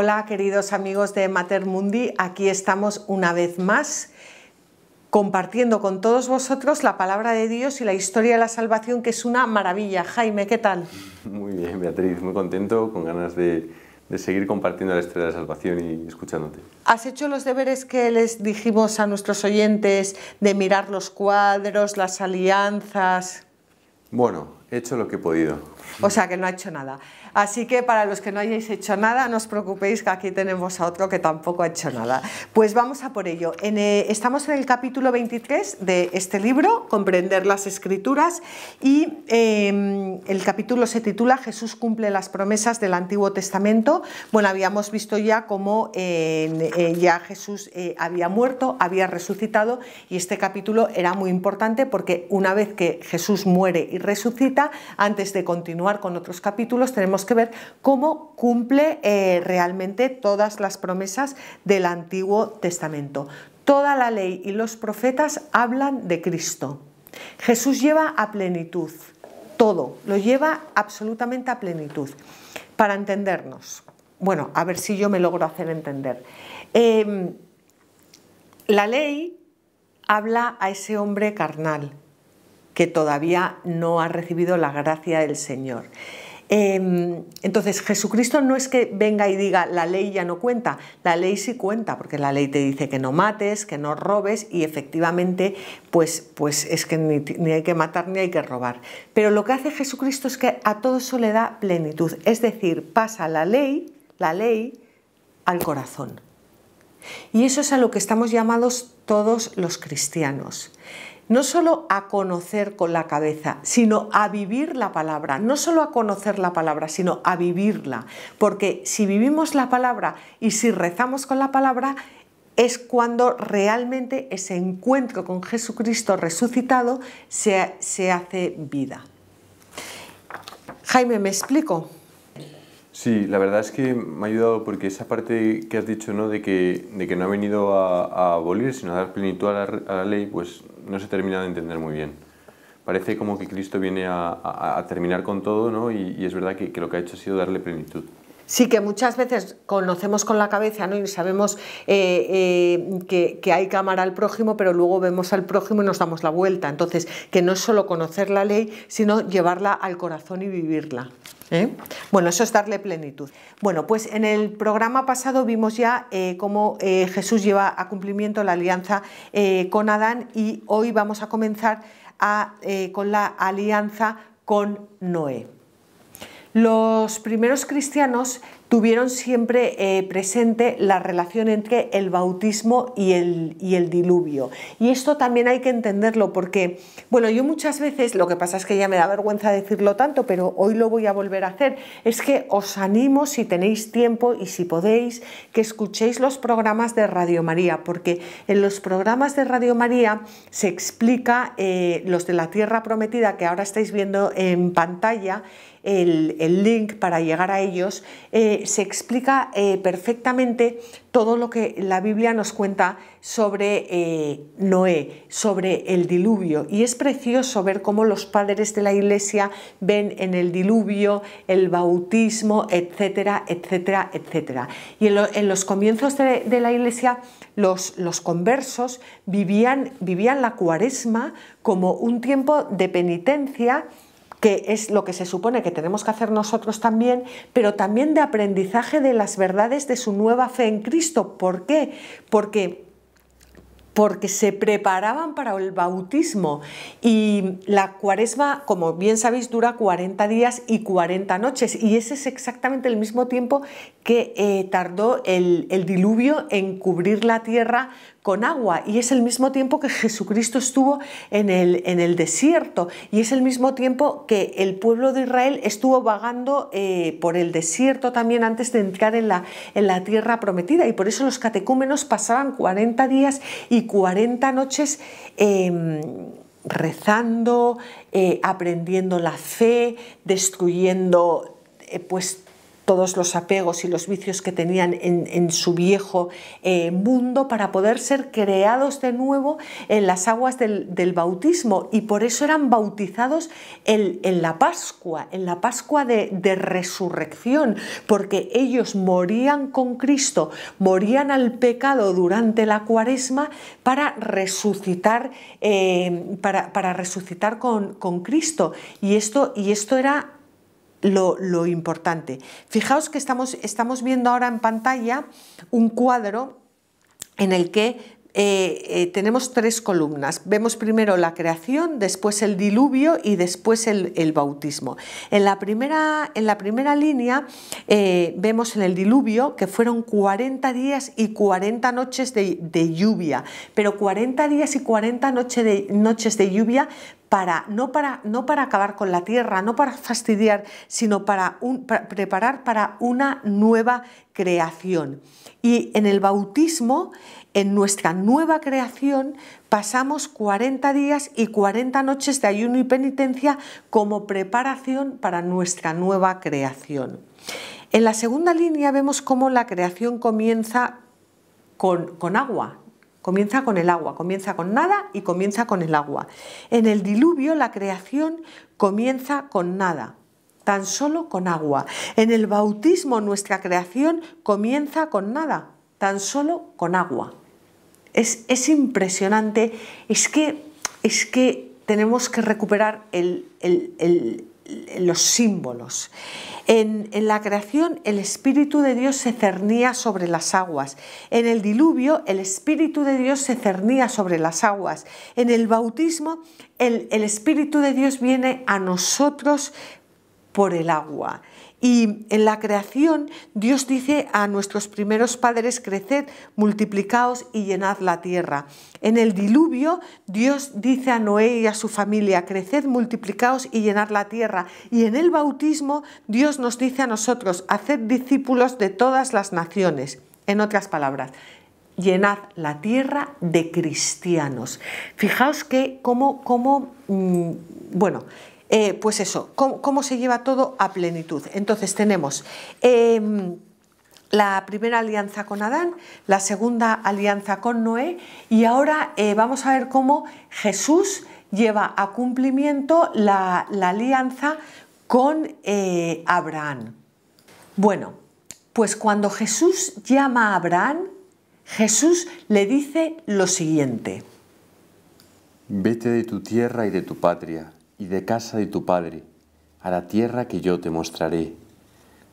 Hola queridos amigos de Mater Mundi, aquí estamos una vez más compartiendo con todos vosotros la palabra de Dios y la historia de la salvación, que es una maravilla. Jaime, ¿qué tal? Muy bien, Beatriz, muy contento, con ganas de seguir compartiendo la historia de la salvación y escuchándote. ¿Has hecho los deberes que les dijimos a nuestros oyentes de mirar los cuadros, las alianzas? Bueno, he hecho lo que he podido. O sea que no ha hecho nada. Así que para los que no hayáis hecho nada, no os preocupéis, que aquí tenemos a otro que tampoco ha hecho nada. Pues vamos a por ello. Estamos en el capítulo 23 de este libro, Comprender las Escrituras, y el capítulo se titula Jesús cumple las promesas del Antiguo Testamento. Bueno, habíamos visto ya cómo ya Jesús había muerto, había resucitado, y este capítulo era muy importante porque una vez que Jesús muere y resucita, antes de continuar con otros capítulos, tenemos que ver cómo cumple realmente todas las promesas del Antiguo Testamento. Toda la ley y los profetas hablan de Cristo. Jesús lleva a plenitud todo, lo lleva absolutamente a plenitud. Para entendernos, bueno, a ver si yo me logro hacer entender. La ley habla a ese hombre carnal que todavía no ha recibido la gracia del Señor. Entonces Jesucristo no es que venga y diga la ley ya no cuenta, la ley sí cuenta, porque la ley te dice que no mates, que no robes, y efectivamente pues es que ni hay que matar ni hay que robar. Pero lo que hace Jesucristo es que a todo eso le da plenitud, es decir, pasa la ley al corazón. Y eso es a lo que estamos llamados todos los cristianos. No solo a conocer con la cabeza, sino a vivir la palabra. No solo a conocer la palabra, sino a vivirla. Porque si vivimos la palabra y si rezamos con la palabra, es cuando realmente ese encuentro con Jesucristo resucitado se hace vida. Jaime, ¿me explico? Sí, la verdad es que me ha ayudado, porque esa parte que has dicho, ¿no?, de que no ha venido a abolir, sino a dar plenitud a la ley, pues no se termina de entender muy bien. Parece como que Cristo viene a terminar con todo, ¿no? Y es verdad que lo que ha hecho ha sido darle plenitud. Sí, que muchas veces conocemos con la cabeza, ¿no?, y sabemos que hay que amar al prójimo, pero luego vemos al prójimo y nos damos la vuelta. Entonces, que no es solo conocer la ley, sino llevarla al corazón y vivirla. Bueno, eso es darle plenitud. Bueno, pues en el programa pasado vimos ya cómo Jesús lleva a cumplimiento la alianza con Adán, y hoy vamos a comenzar con la alianza con Noé. Los primeros cristianos tuvieron siempre presente la relación entre el bautismo y el diluvio. Y esto también hay que entenderlo porque, bueno, yo muchas veces, lo que pasa es que ya me da vergüenza decirlo tanto, pero hoy lo voy a volver a hacer, es que os animo, si tenéis tiempo y si podéis, que escuchéis los programas de Radio María, porque en los programas de Radio María se explica, los de la Tierra Prometida, que ahora estáis viendo en pantalla, el link para llegar a ellos, se explica perfectamente todo lo que la Biblia nos cuenta sobre Noé, sobre el diluvio, y es precioso ver cómo los padres de la Iglesia ven en el diluvio el bautismo, etcétera, etcétera, etcétera. Y en los comienzos de la Iglesia, los conversos vivían la Cuaresma como un tiempo de penitencia, que es lo que se supone que tenemos que hacer nosotros también, pero también de aprendizaje de las verdades de su nueva fe en Cristo. ¿Por qué? Porque se preparaban para el bautismo, y la Cuaresma, como bien sabéis, dura 40 días y 40 noches, y ese es exactamente el mismo tiempo que tardó el diluvio en cubrir la tierra con agua, y es el mismo tiempo que Jesucristo estuvo en el desierto, y es el mismo tiempo que el pueblo de Israel estuvo vagando por el desierto también antes de entrar en la tierra prometida, y por eso los catecúmenos pasaban 40 días y 40 noches rezando, aprendiendo la fe, destruyendo pues todos los apegos y los vicios que tenían en su viejo mundo, para poder ser creados de nuevo en las aguas del bautismo, y por eso eran bautizados en la Pascua de resurrección, porque ellos morían con Cristo, morían al pecado durante la Cuaresma para resucitar, con Cristo, y esto era lo importante. Fijaos que estamos viendo ahora en pantalla un cuadro en el que tenemos 3 columnas. Vemos primero la creación, después el diluvio y después el bautismo. En la primera línea vemos en el diluvio que fueron 40 días y 40 noches de lluvia, pero 40 días y 40 noches de lluvia no para acabar con la tierra, no para fastidiar, sino para preparar para una nueva creación. Y en el bautismo, en nuestra nueva creación, pasamos 40 días y 40 noches de ayuno y penitencia como preparación para nuestra nueva creación. En la segunda línea vemos cómo la creación comienza con agua. Comienza con el agua, comienza con nada y comienza con el agua. En el diluvio la creación comienza con nada, tan solo con agua. En el bautismo nuestra creación comienza con nada, tan solo con agua. Es impresionante, es que tenemos que recuperar los símbolos. En la creación el Espíritu de Dios se cernía sobre las aguas. En el diluvio el Espíritu de Dios se cernía sobre las aguas. En el bautismo el Espíritu de Dios viene a nosotros por el agua. Y en la creación Dios dice a nuestros primeros padres: creced, multiplicaos y llenad la tierra. En el diluvio Dios dice a Noé y a su familia: creced, multiplicaos y llenad la tierra. Y en el bautismo Dios nos dice a nosotros: haced discípulos de todas las naciones. En otras palabras, llenad la tierra de cristianos. Fijaos que pues eso, cómo se lleva todo a plenitud. Entonces tenemos la primera alianza con Adán, la segunda alianza con Noé, y ahora vamos a ver cómo Jesús lleva a cumplimiento la alianza con Abraham. Bueno, pues cuando Jesús llama a Abraham, Jesús le dice lo siguiente: vete de tu tierra y de tu patria, y de casa de tu padre, a la tierra que yo te mostraré.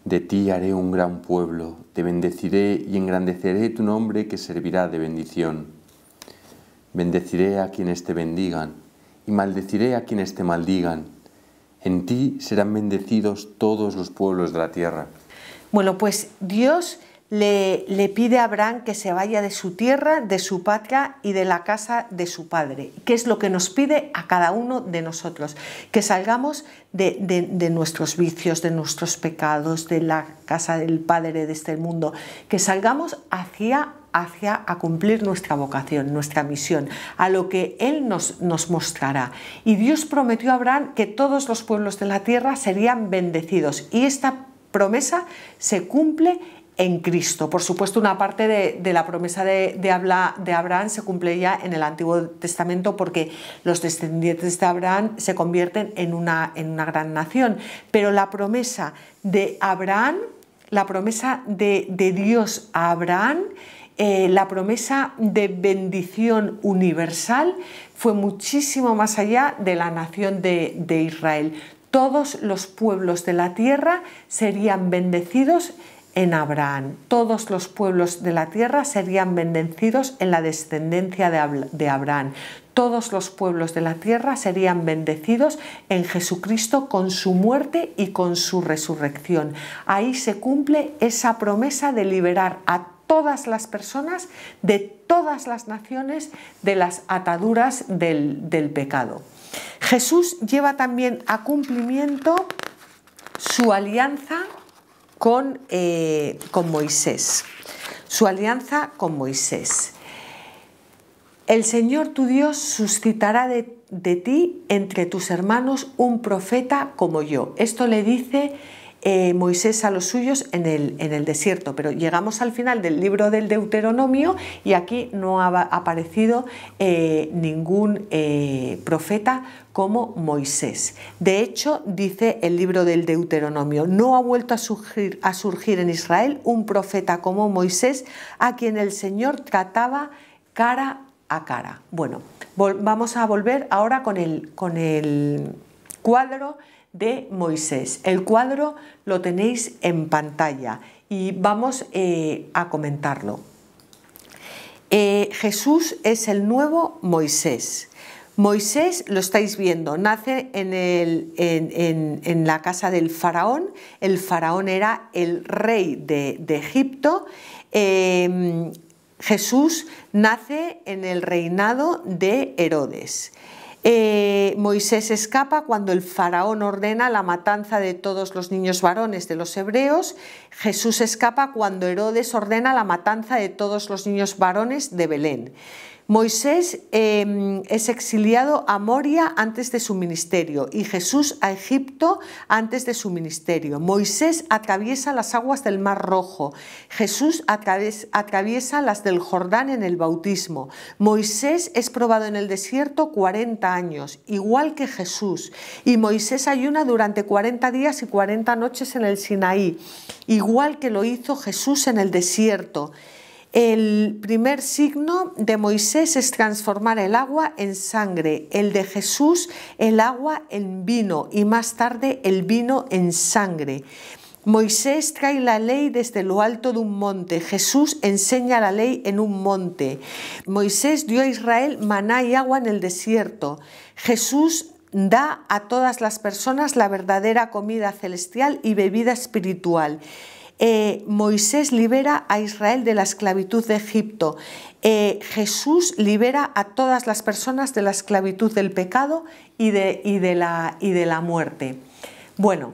De ti haré un gran pueblo, te bendeciré y engrandeceré tu nombre, que servirá de bendición. Bendeciré a quienes te bendigan, y maldeciré a quienes te maldigan. En ti serán bendecidos todos los pueblos de la tierra. Bueno, pues Dios le pide a Abraham que se vaya de su tierra, de su patria y de la casa de su padre. ¿Qué es lo que nos pide a cada uno de nosotros? Que salgamos de nuestros vicios, de nuestros pecados, de la casa del padre de este mundo, que salgamos hacia a cumplir nuestra vocación, nuestra misión, a lo que Él nos mostrará. Y Dios prometió a Abraham que todos los pueblos de la tierra serían bendecidos, y esta promesa se cumple en Cristo. Por supuesto, una parte de la promesa de Abraham se cumple ya en el Antiguo Testamento, porque los descendientes de Abraham se convierten en una gran nación. Pero la promesa de Abraham, la promesa de Dios a Abraham, la promesa de bendición universal, fue muchísimo más allá de la nación de Israel. Todos los pueblos de la tierra serían bendecidos en Abraham. Todos los pueblos de la tierra serían bendecidos en la descendencia de Abraham. Todos los pueblos de la tierra serían bendecidos en Jesucristo con su muerte y con su resurrección. Ahí se cumple esa promesa de liberar a todas las personas de todas las naciones de las ataduras del pecado. Jesús lleva también a cumplimiento su alianza con Moisés. Su alianza con Moisés. El Señor tu Dios suscitará de ti entre tus hermanos un profeta como yo. Esto le dice Moisés a los suyos en el desierto, pero llegamos al final del libro del Deuteronomio y aquí no ha aparecido ningún profeta como Moisés. De hecho, dice el libro del Deuteronomio, no ha vuelto a surgir en Israel un profeta como Moisés, a quien el Señor trataba cara a cara. Bueno, vamos a volver ahora con el cuadro de Moisés. El cuadro lo tenéis en pantalla y vamos a comentarlo. Jesús es el nuevo Moisés. Moisés, lo estáis viendo, nace en la casa del faraón. El faraón era el rey de Egipto. Jesús nace en el reinado de Herodes. Moisés escapa cuando el faraón ordena la matanza de todos los niños varones de los hebreos. Jesús escapa cuando Herodes ordena la matanza de todos los niños varones de Belén. Moisés es exiliado a Moria antes de su ministerio y Jesús a Egipto antes de su ministerio. Moisés atraviesa las aguas del Mar Rojo. Jesús atraviesa las del Jordán en el bautismo. Moisés es probado en el desierto 40 años, igual que Jesús. Y Moisés ayuna durante 40 días y 40 noches en el Sinaí, igual que lo hizo Jesús en el desierto. El primer signo de Moisés es transformar el agua en sangre, el de Jesús el agua en vino y más tarde el vino en sangre. Moisés trae la ley desde lo alto de un monte, Jesús enseña la ley en un monte. Moisés dio a Israel maná y agua en el desierto. Jesús da a todas las personas la verdadera comida celestial y bebida espiritual. Moisés libera a Israel de la esclavitud de Egipto. Jesús libera a todas las personas de la esclavitud del pecado y de la muerte. Bueno,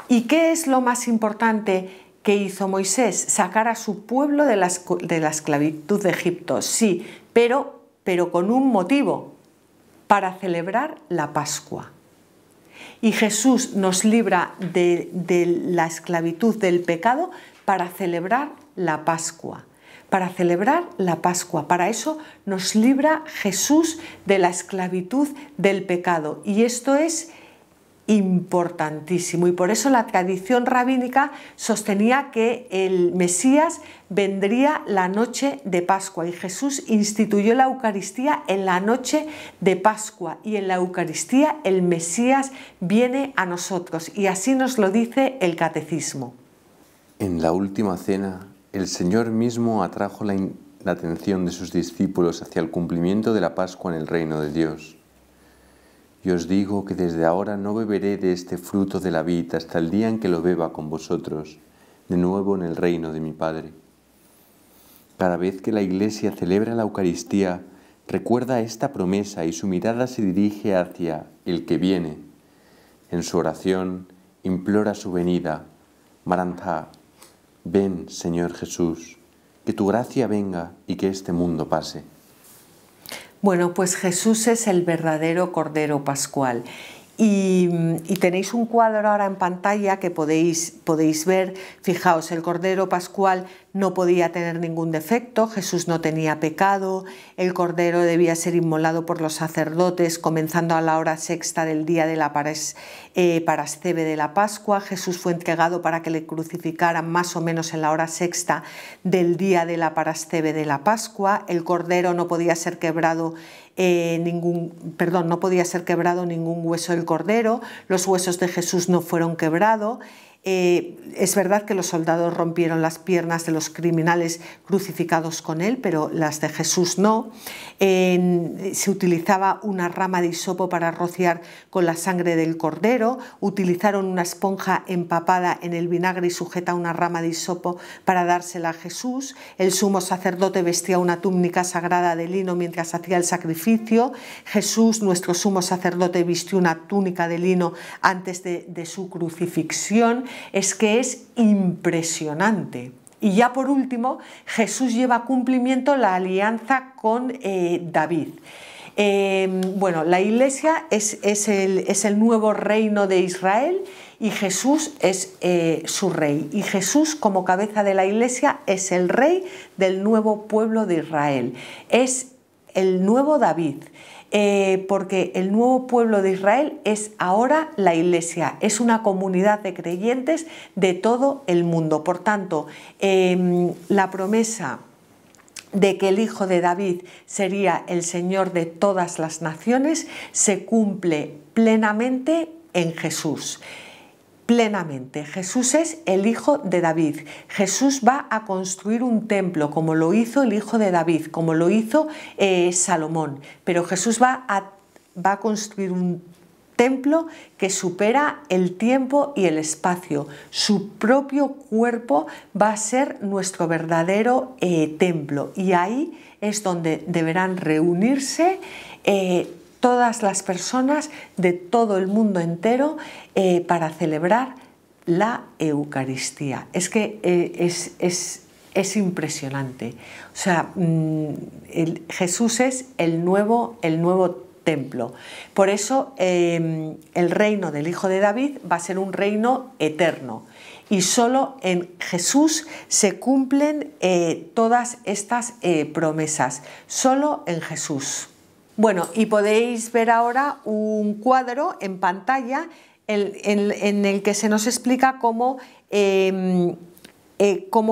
¿y qué es lo más importante que hizo Moisés? Sacar a su pueblo de la esclavitud de Egipto, sí, pero con un motivo, para celebrar la Pascua. Y Jesús nos libra de la esclavitud del pecado para celebrar la Pascua. Para celebrar la Pascua. Para eso nos libra Jesús de la esclavitud del pecado. Y esto es importantísimo. Y por eso la tradición rabínica sostenía que el Mesías vendría la noche de Pascua. Y Jesús instituyó la Eucaristía en la noche de Pascua. Y en la Eucaristía el Mesías viene a nosotros. Y así nos lo dice el Catecismo. En la última cena, el Señor mismo atrajo la atención de sus discípulos hacia el cumplimiento de la Pascua en el reino de Dios. Y os digo que desde ahora no beberé de este fruto de la vid hasta el día en que lo beba con vosotros, de nuevo en el reino de mi Padre. Cada vez que la Iglesia celebra la Eucaristía, recuerda esta promesa y su mirada se dirige hacia el que viene. En su oración implora su venida. Marantha, ven, Señor Jesús, que tu gracia venga y que este mundo pase. Bueno, pues Jesús es el verdadero Cordero Pascual. Y tenéis un cuadro ahora en pantalla que podéis ver. Fijaos, el Cordero Pascual no podía tener ningún defecto, Jesús no tenía pecado, el Cordero debía ser inmolado por los sacerdotes comenzando a la hora sexta del día de la parasceve de la Pascua. Jesús fue entregado para que le crucificaran más o menos en la hora sexta del día de la parasceve de la Pascua. El Cordero no podía ser quebrado no podía ser quebrado ningún hueso del Cordero, los huesos de Jesús no fueron quebrados. Es verdad que los soldados rompieron las piernas de los criminales crucificados con él, pero las de Jesús no. Se utilizaba una rama de hisopo para rociar con la sangre del cordero. Utilizaron una esponja empapada en el vinagre y sujeta a una rama de hisopo para dársela a Jesús. El sumo sacerdote vestía una túnica sagrada de lino mientras hacía el sacrificio. Jesús, nuestro sumo sacerdote, vistió una túnica de lino antes de su crucifixión. Es que es impresionante. Y ya por último, Jesús lleva a cumplimiento la alianza con David. Bueno, la Iglesia es el nuevo reino de Israel y Jesús es su rey. Y Jesús, como cabeza de la Iglesia, es el rey del nuevo pueblo de Israel. Es el nuevo David. Porque el nuevo pueblo de Israel es ahora la Iglesia, es una comunidad de creyentes de todo el mundo. Por tanto, la promesa de que el hijo de David sería el Señor de todas las naciones se cumple plenamente en Jesús. Plenamente. Jesús es el hijo de David. Jesús va a construir un templo como lo hizo el hijo de David, como lo hizo Salomón. Pero Jesús va a construir un templo que supera el tiempo y el espacio. Su propio cuerpo va a ser nuestro verdadero templo. Y ahí es donde deberán reunirse todas las personas de todo el mundo entero para celebrar la Eucaristía. Es que es impresionante. O sea, Jesús es el nuevo templo. Por eso el reino del Hijo de David va a ser un reino eterno. Y solo en Jesús se cumplen todas estas promesas. Solo en Jesús. Bueno, y podéis ver ahora un cuadro en pantalla en el que se nos explica cómo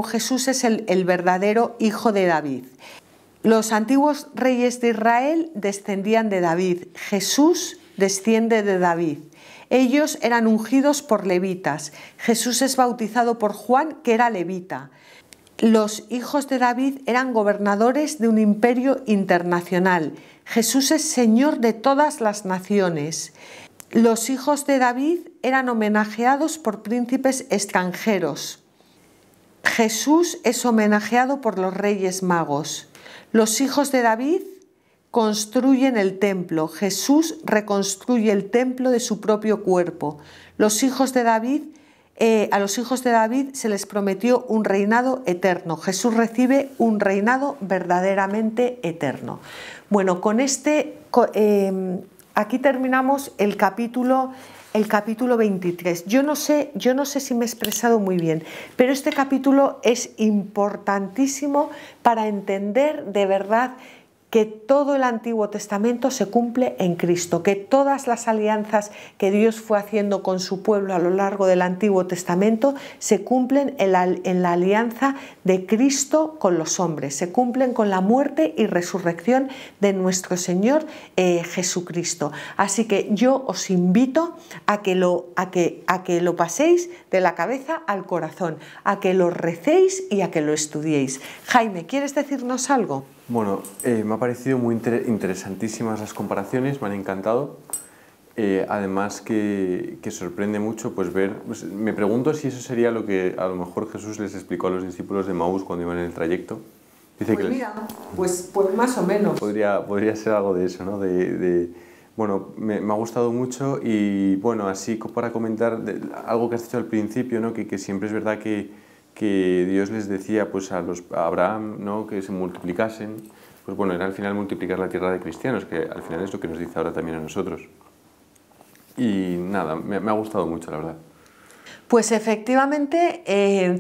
Jesús es el verdadero hijo de David. Los antiguos reyes de Israel descendían de David. Jesús desciende de David. Ellos eran ungidos por levitas. Jesús es bautizado por Juan, que era levita. Los hijos de David eran gobernadores de un imperio internacional. Jesús es Señor de todas las naciones. Los hijos de David eran homenajeados por príncipes extranjeros. Jesús es homenajeado por los Reyes Magos. Los hijos de David construyen el templo. Jesús reconstruye el templo de su propio cuerpo. Los hijos de David a los hijos de David se les prometió un reinado eterno. Jesús recibe un reinado verdaderamente eterno. Bueno, aquí terminamos el capítulo 23. Yo no sé si me he expresado muy bien, pero este capítulo es importantísimo para entender de verdad que todo el Antiguo Testamento se cumple en Cristo, que todas las alianzas que Dios fue haciendo con su pueblo a lo largo del Antiguo Testamento se cumplen en la alianza de Cristo con los hombres, se cumplen con la muerte y resurrección de nuestro Señor Jesucristo. Así que yo os invito a que lo paséis de la cabeza al corazón, a que lo recéis y a que lo estudiéis. Jaime, ¿quieres decirnos algo? Bueno, me ha parecido muy interesantísimas las comparaciones, me han encantado. Además que sorprende mucho pues ver, pues, me pregunto si eso sería lo que a lo mejor Jesús les explicó a los discípulos de Emaús cuando iban en el trayecto. Dice pues que mira, pues más o menos. Podría ser algo de eso, ¿no? Bueno, me ha gustado mucho y bueno, así para comentar algo que has dicho al principio, ¿no? Que siempre es verdad que Dios les decía pues a Abraham, ¿no? Que se multiplicasen, pues bueno, era al final multiplicar la tierra de cristianos, que al final es lo que nos dice ahora también a nosotros. Y nada, me ha gustado mucho, la verdad. Pues efectivamente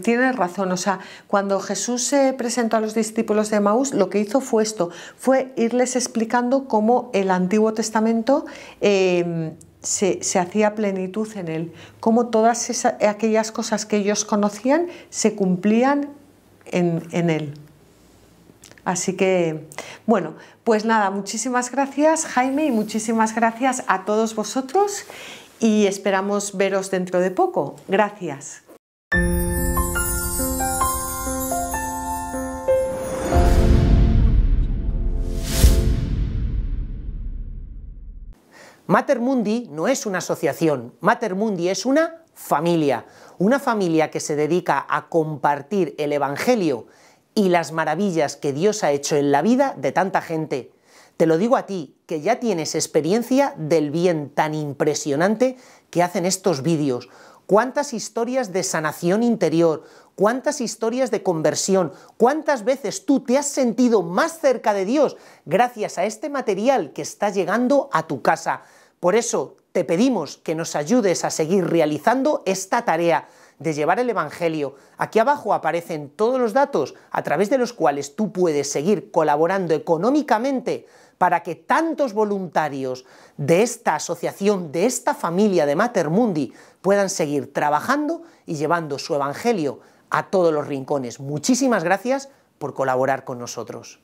tienes razón, o sea, cuando Jesús se presentó a los discípulos de Emaús, lo que hizo fue esto, fue irles explicando cómo el Antiguo Testamento se hacía plenitud en él, cómo todas aquellas cosas que ellos conocían se cumplían en él. Así que, bueno, pues nada, muchísimas gracias Jaime y muchísimas gracias a todos vosotros y esperamos veros dentro de poco. Gracias. Mater Mundi no es una asociación, Mater Mundi es una familia que se dedica a compartir el Evangelio y las maravillas que Dios ha hecho en la vida de tanta gente. Te lo digo a ti, que ya tienes experiencia del bien tan impresionante que hacen estos vídeos. cuántas historias de sanación interior, cuántas historias de conversión, cuántas veces tú te has sentido más cerca de Dios gracias a este material que está llegando a tu casa. Por eso te pedimos que nos ayudes a seguir realizando esta tarea de llevar el Evangelio. Aquí abajo aparecen todos los datos a través de los cuales tú puedes seguir colaborando económicamente para que tantos voluntarios de esta asociación, de esta familia de Mater Mundi, puedan seguir trabajando y llevando su Evangelio a todos los rincones. Muchísimas gracias por colaborar con nosotros.